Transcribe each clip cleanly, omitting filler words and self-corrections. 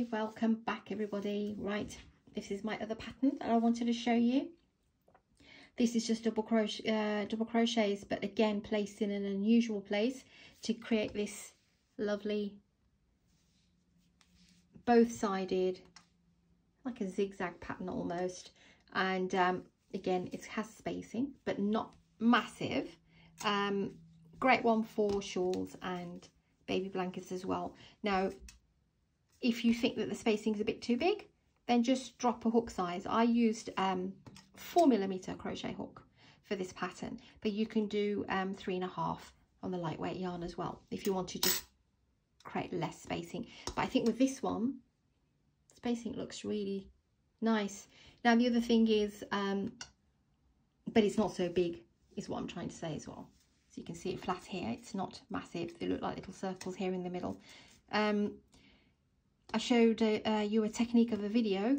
Hi, welcome back everybody. Right, this is my other pattern that I wanted to show you. This is just double crochets, but again placed in an unusual place to create this lovely both-sided, like a zigzag pattern almost. And again, it has spacing but not massive. Great one for shawls and baby blankets as well. Now if you think that the spacing is a bit too big, then just drop a hook size. I used 4mm crochet hook for this pattern, but you can do 3.5 on the lightweight yarn as well if you want to just create less spacing. But I think with this one, spacing looks really nice. Now the other thing is, but it's not so big, is what I'm trying to say as well. So you can see it flat here. It's not massive. They look like little circles here in the middle. I showed you a technique of a video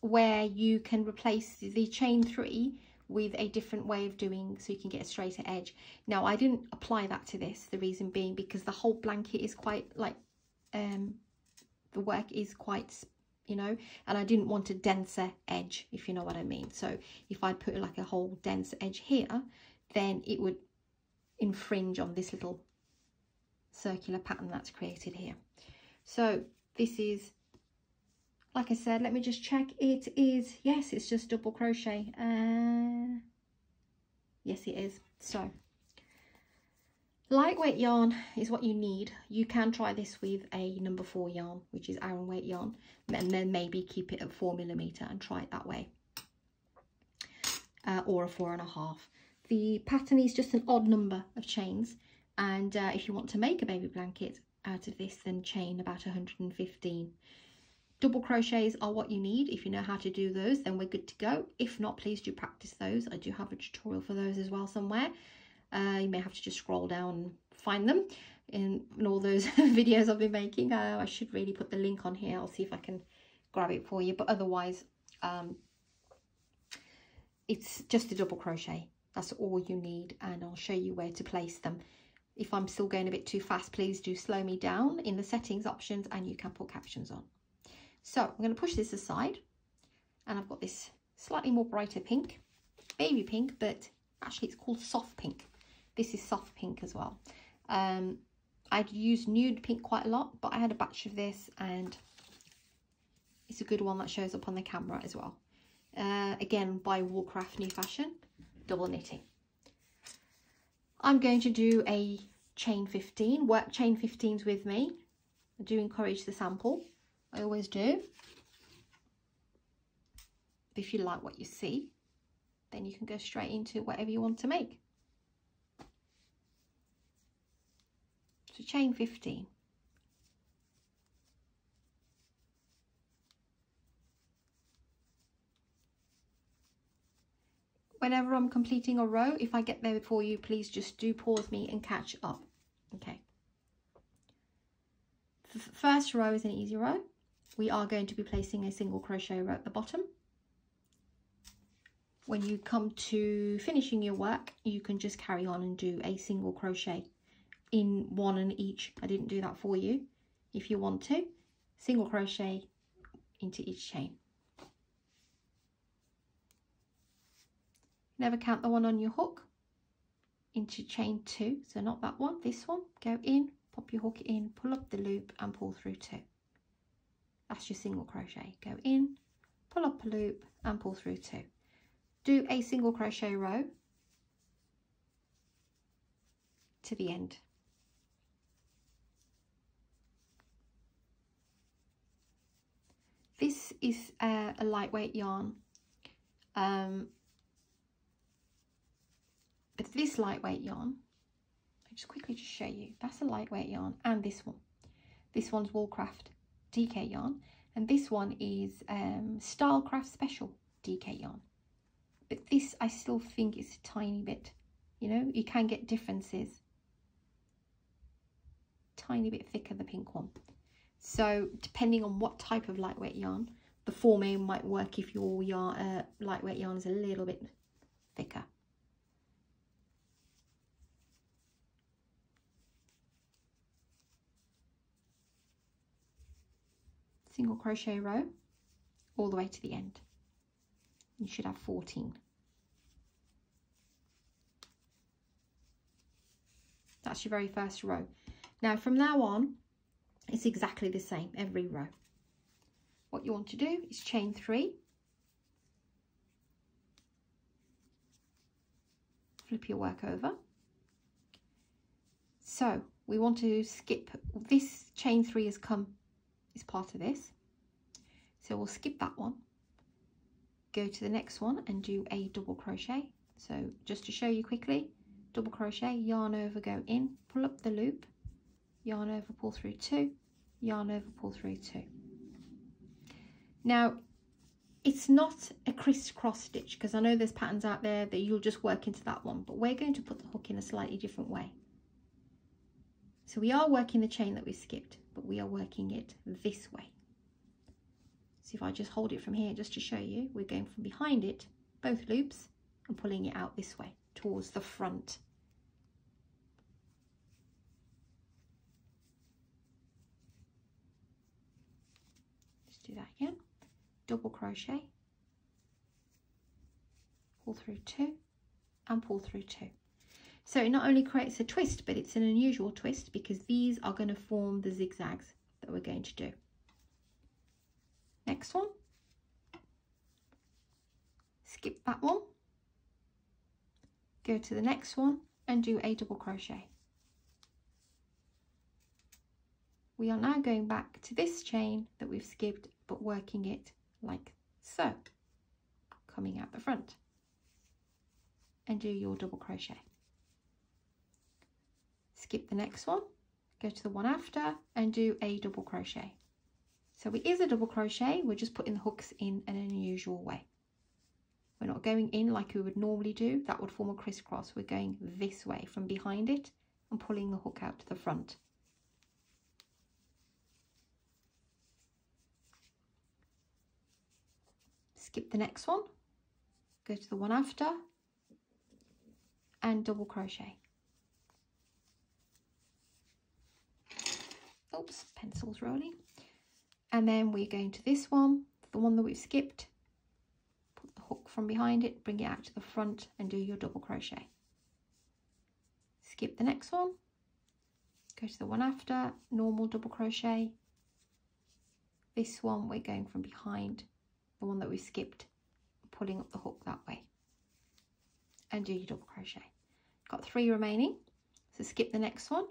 where you can replace the chain 3 with a different way of doing, so you can get a straighter edge. Now I didn't apply that to this, the reason being because the whole blanket is quite like the work is quite, you know, and I didn't want a denser edge, if you know what I mean. So if I put like a whole dense edge here, then it would infringe on this little circular pattern that's created here. So this is, like I said, let me just check. It is, yes, it's just double crochet. Yes, it is. So lightweight yarn is what you need. You can try this with a number 4 yarn, which is Aran weight yarn, and then maybe keep it at 4mm and try it that way, or a 4.5. The pattern is just an odd number of chains, and if you want to make a baby blanket out of this, then chain about 115. Double crochets are what you need. If you know how to do those, then we're good to go. If not, please do practice those. I do have a tutorial for those as well somewhere. You may have to just scroll down and find them in all those videos I've been making. I should really put the link on here. I'll see if I can grab it for you, but otherwise it's just a double crochet. That's all you need, and I'll show you where to place them. If I'm still going a bit too fast, please do slow me down in the settings options, and you can put captions on. So I'm going to push this aside, and I've got this slightly more brighter pink, baby pink, but actually it's called soft pink. This is soft pink as well. I'd used nude pink quite a lot, but I had a batch of this, and it's a good one that shows up on the camera as well. Again, by Woolcraft New Fashion, double knitting. I'm going to do a chain 15, work chain 15s with me. I do encourage the sample, I always do. If you like what you see, then you can go straight into whatever you want to make. So chain 15. Whenever I'm completing a row, if I get there before you, please just do pause me and catch up. Okay. The first row is an easy row. We are going to be placing a single crochet row at the bottom. When you come to finishing your work, you can just carry on and do a single crochet in one in each. I didn't do that for you. If you want to, single crochet into each chain. Never count the one on your hook into chain 2, so not that one, this one. Go in, pop your hook in, pull up the loop and pull through 2. That's your single crochet. Go in, pull up a loop and pull through 2. Do a single crochet row to the end. This is a lightweight yarn. But this lightweight yarn, I'll just quickly just show you. That's a lightweight yarn, and this one. This one's Woolcraft DK yarn, and this one is Stylecraft Special DK yarn. But this, I still think, is a tiny bit, you know, you can get differences. Tiny bit thicker, the pink one. So depending on what type of lightweight yarn, the forming might work if your yarn, lightweight yarn is a little bit thicker. single crochet row all the way to the end. You should have 14. That's your very first row. Now from now on, it's exactly the same every row. What you want to do is chain 3, flip your work over. So we want to skip this. Chain 3 has come, is part of this, so we'll skip that one, go to the next one and do a double crochet. So just to show you quickly, double crochet, yarn over, go in, pull up the loop, yarn over, pull through 2, yarn over, pull through 2. Now it's not a crisscross stitch, because I know there's patterns out there that you'll just work into that one, but we're going to put the hook in a slightly different way. So we are working the chain that we skipped, but we are working it this way. So if I just hold it from here just to show you, we're going from behind it, both loops, and pulling it out this way towards the front. Let's do that again. Double crochet, pull through 2 and pull through 2. So it not only creates a twist, but it's an unusual twist because these are going to form the zigzags that we're going to do. Next one, skip that one, go to the next one and do a double crochet. We are now going back to this chain that we've skipped, but working it like so, coming out the front, and do your double crochet. Skip the next one, go to the one after and do a double crochet. So it is a double crochet, we're just putting the hooks in an unusual way. We're not going in like we would normally do, that would form a crisscross. We're going this way from behind it and pulling the hook out to the front. Skip the next one, go to the one after and double crochet. Oops, pencil's rolling. And then we're going to this one, the one that we've skipped, put the hook from behind it, bring it out to the front and do your double crochet. Skip the next one, go to the one after, normal double crochet. This one we're going from behind, the one that we skipped, pulling up the hook that way and do your double crochet. Got 3 remaining, so skip the next one,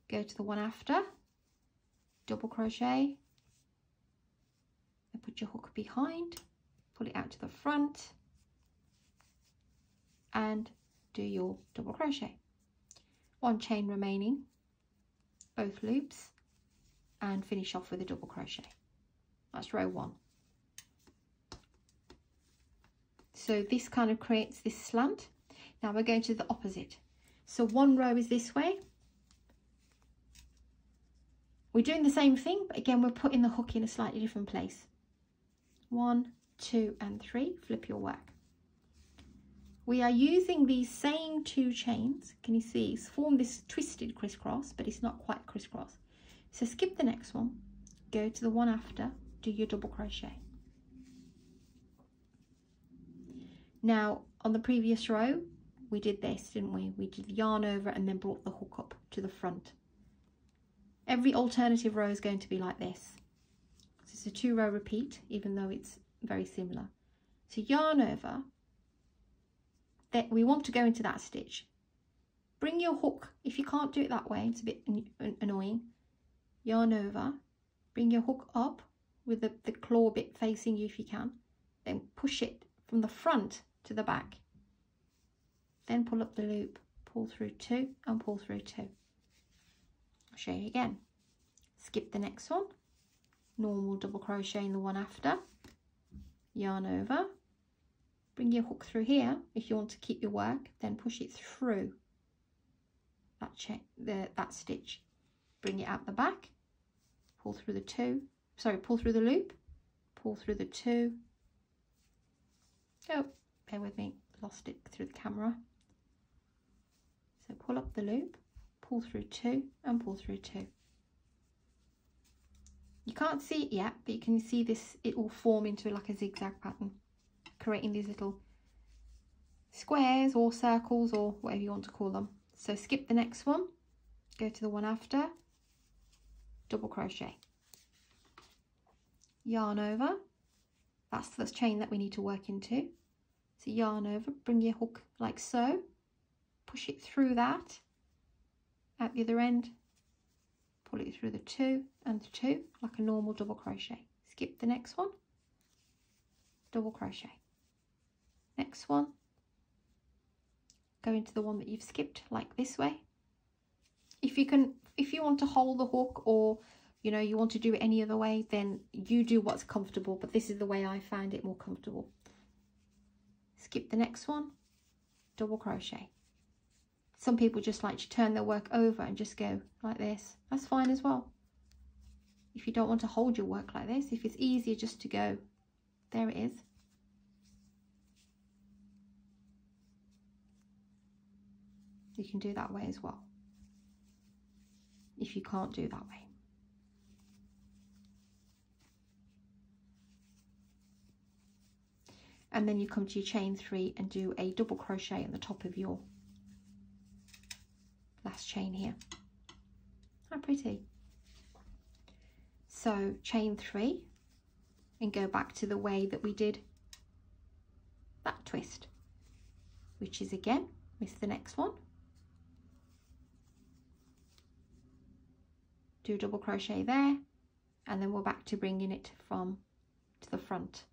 go to the one after, double crochet, and put your hook behind, pull it out to the front and do your double crochet. 1 chain remaining, both loops, and finish off with a double crochet. That's row 1. So this kind of creates this slant. Now we're going to the opposite. So 1 row is this way. We're doing the same thing, but again we're putting the hook in a slightly different place. 1, 2 and 3, flip your work. We are using these same 2 chains. Can you see it's formed this twisted crisscross, but it's not quite crisscross. So skip the next one, go to the one after, do your double crochet. Now on the previous row we did this, didn't we? We did the yarn over and then brought the hook up to the front. Every alternative row is going to be like this. So it's a 2-row repeat, even though it's very similar. So yarn over, that we want to go into that stitch. Bring your hook, if you can't do it that way, it's a bit annoying. Yarn over, bring your hook up with the claw bit facing you if you can. Then push it from the front to the back. Then pull up the loop, pull through 2 and pull through 2. I'll show you again. Skip the next one, normal double crochet in the one after, yarn over, bring your hook through here if you want to keep your work, then push it through that stitch, bring it out the back, pull through the loop, pull through the 2. Oh, bear with me, lost it through the camera. So pull up the loop, pull through 2 and pull through 2. You can't see it yet, but you can see this, it will form into like a zigzag pattern, creating these little squares or circles or whatever you want to call them. So skip the next one, go to the one after, double crochet, yarn over. That's the chain that we need to work into. So yarn over, bring your hook like so, push it through that at the other end, pull it through the 2 and the 2 like a normal double crochet. Skip the next one, double crochet, next one, go into the one that you've skipped like this way. If you want to hold the hook, or you know, you want to do it any other way, then you do what's comfortable, but this is the way I find it more comfortable. Skip the next one, double crochet. Some people just like to turn their work over and just go like this. That's fine as well. If you don't want to hold your work like this, if it's easier just to go, there it is. You can do that way as well, if you can't do that way. And then you come to your chain 3 and do a double crochet at the top of your last chain here. How pretty. So chain 3 and go back to the way that we did that twist, which is again, miss the next one, do a double crochet there, and then we're back to bringing it from to the front.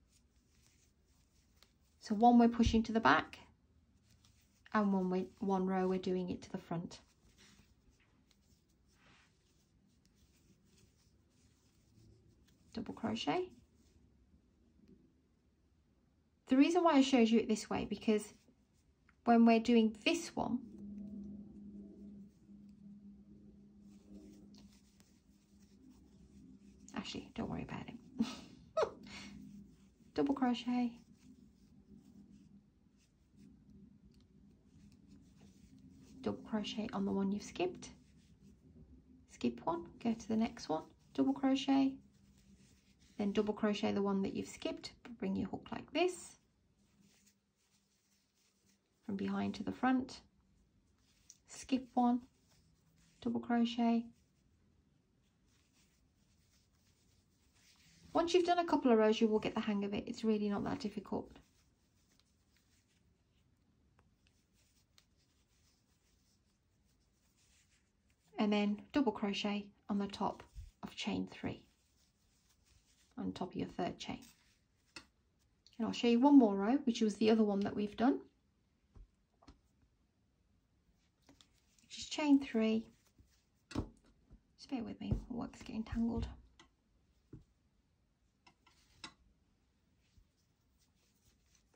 So one we're pushing to the back, and one row we're doing it to the front. Double crochet. The reason why I showed you it this way, because when we're doing this one, actually don't worry about it. Double crochet, double crochet on the one you've skipped, skip one, go to the next one, double crochet, then double crochet the one that you've skipped, bring your hook like this from behind to the front, skip one, double crochet. Once you've done a couple of rows, you will get the hang of it. It's really not that difficult. And then double crochet on the top of chain 3, on top of your third chain. And I'll show you one more row, which was the other one that we've done, which is chain 3. Just bear with me, my work's getting tangled.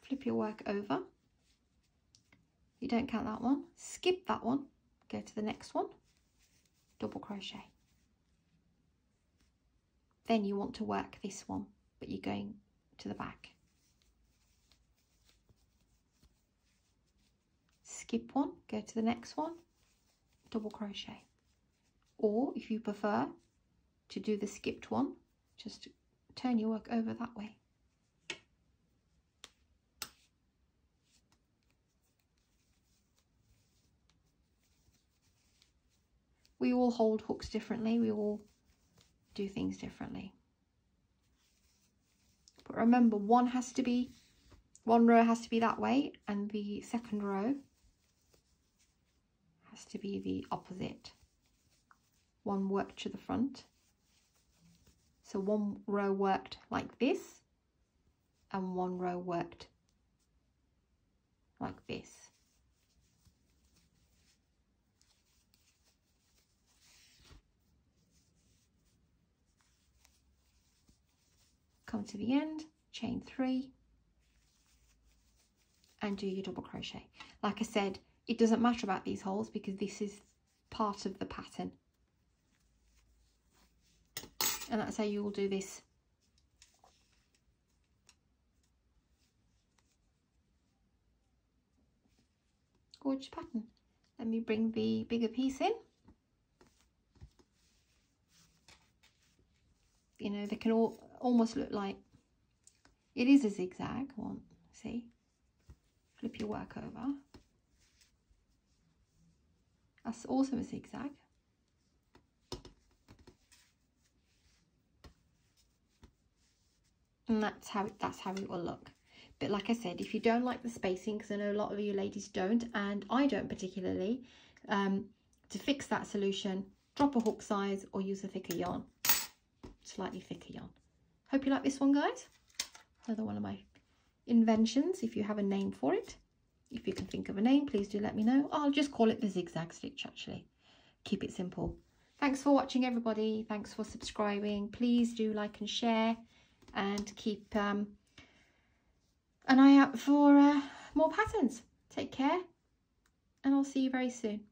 Flip your work over. You don't count that one, skip that one, go to the next one, double crochet. Then you want to work this one, but you're going to the back. Skip one, go to the next one, double crochet. Or if you prefer to do the skipped one, just turn your work over that way. We all hold hooks differently, we all do things differently. But remember, one row has to be that way, and the second row has to be the opposite. One worked to the front. So one row worked like this, and one row worked like this. Come to the end, chain 3, and do your double crochet. Like I said, it doesn't matter about these holes because this is part of the pattern, and that's how you will do this. Gorgeous pattern. Let me bring the bigger piece in. you know, they can all almost look like it is a zigzag one. See, flip your work over. That's also a zigzag. And that's how it will look. But like I said, if you don't like the spacing, because I know a lot of you ladies don't, and I don't particularly, to fix that solution, drop a hook size or use a thicker yarn, slightly thicker yarn. Hope you like this one, guys. Another one of my inventions, if you have a name for it. If you can think of a name, please do let me know. I'll just call it the zigzag stitch, actually. Keep it simple. Thanks for watching, everybody. Thanks for subscribing. Please do like and share, and keep an eye out for more patterns. Take care, and I'll see you very soon.